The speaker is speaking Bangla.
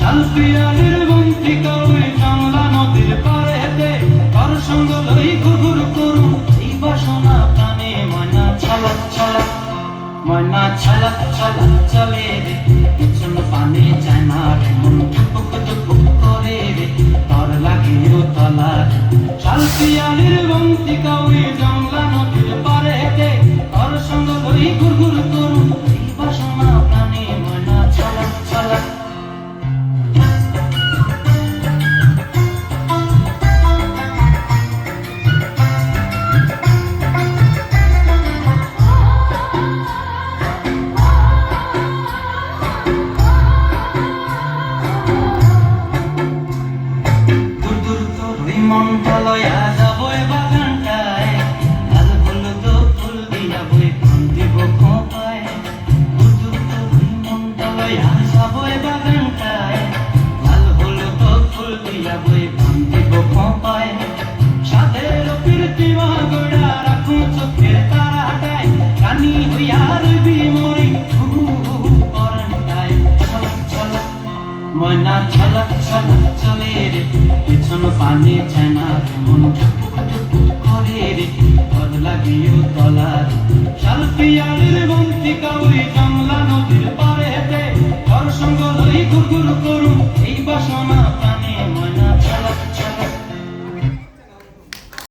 শালপিয়ালির বন্তি কই জংলা নদীর পাড়েতে কার সঙ্গ লই ঘুঘুর করুন এই বাসনা প্রাণে ময়না ছলক ছলক ময়না ছলক ছলক চলে রে পিছন পানে যায় না রে মন টুপুক টুপুক করে রে তর লাগে তলা শালপিয়ালির বন্তি কই জংলা নদীর পাড়েতে কার সঙ্গ লই ঘুঘুর করুন এই বাসনা প্রাণে ময়না ছলক ছলক মন্ত্রালয়া যাবো বাগানটায় লাল হলুদ ফুল দিয়া বই প্রাণ দিব খোঁপায় মন্ত্রালয়া যাবো বাগানটায় লাল হলুদ ফুল দিয়া বই প্রাণ দিব খোঁপায় সাধের প্রীতি মাগড়া রাখো চোখের তারাটায় রানী হইয়া রবি মরি পরানটায় ছলক ছলক ময়না ছলক ছলক চলে রে পিছন পানে ছানা মন টুকুক টুকুক করে রে পদ লাগিও তলার শালপিয়ালি